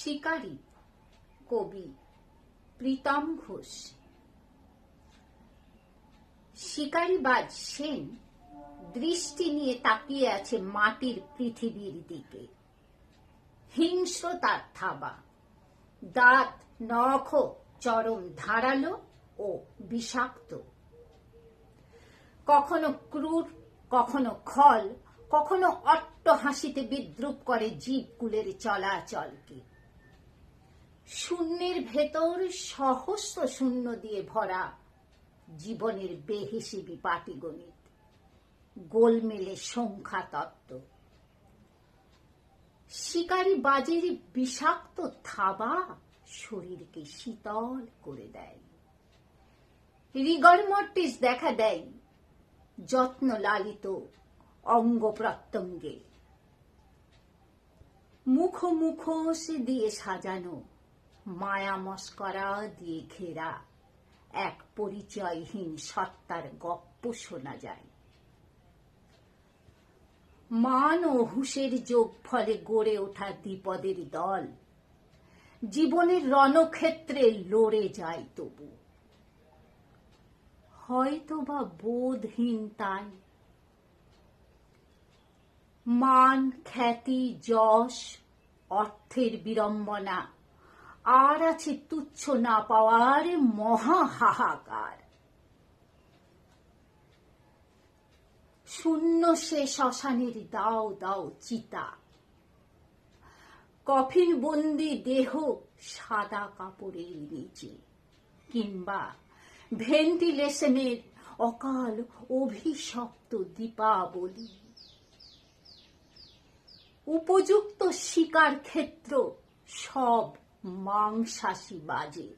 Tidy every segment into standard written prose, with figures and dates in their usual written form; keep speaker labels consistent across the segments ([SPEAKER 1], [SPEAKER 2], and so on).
[SPEAKER 1] শিকারী কবি প্রীতম ঘোষ। শিকারীবাজ সেন দৃষ্টি নিয়ে তাকিয়ে আছে মাটির পৃথিবীর দিকে। হিংস্রতার থাবা, দাঁত নখ চরম ধারালো ও বিষাক্ত, কখনো ক্রূর, কখনো খল, কখনো অট্ট হাসিতে বিদ্রুপ করে জীবকুলের চলাচলকে। শূন্যের ভেতর সহস্র শূন্য দিয়ে ভরা জীবনের বেহিসেবি পাটিগণিত, গোলমেলে সংখ্যা তত্ত্ব। শিকারী বাজের বিষাক্ত থাবা শরীরকে শীতল করে দেয়। রিগর মর্টিস দেখা দেয় যত্ন লালিত অঙ্গ প্রত্যঙ্গে। মুখ মুখোশ দিয়ে সাজানো, মায়া মস্করা দিয়ে ঘেরা এক পরিচয়হীন সত্তার গপ্প শোনা যায়। মান ও হুঁশের যোগ ফলে গড়ে ওঠা দ্বিপদের দল জীবনের রণক্ষেত্রে লড়ে যায় তবু। হয়তোবা বোধহীন তাই। মান, খ্যাতি, যশ, অর্থের বিড়ম্বনা, আর আছে তুচ্ছ না পাওয়ার মহা হাহাকার। শূন্য সে শ্মশানের দাও দাও চিতা, কফিন বন্দি দেহ সাদা কাপড়ের নিচে, কিংবা ভেন্টিলেশনের অকাল অভিশপ্ত দীপাবলি। উপযুক্ত শিকার ক্ষেত্র সব মাংসাশী বাজের।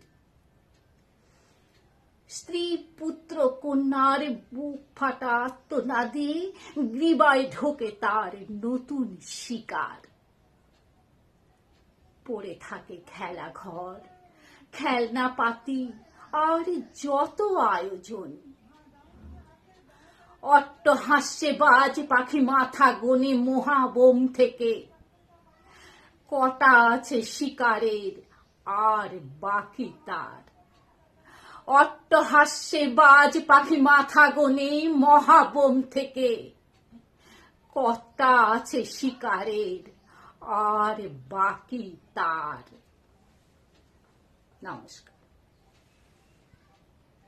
[SPEAKER 1] স্ত্রী পুত্র কন্যার বুক ফাটা আত্মনাদে গ্রীবায় ঢোকে তার নতুন শিকার। পড়ে থাকে খেলা ঘর, খেলনা পাতি আর যত আয়োজন। অট্টহাস্যে বাজ পাখি মাথা গোনে মহাবোম থেকে, কটা আছে শিকারের আর বাকি তার। অট্টহাস্যে বাজ পাখি মাথা গোনে মহাবোম থেকে, কটা আছে শিকারের আর বাকি তার। নমস্কার।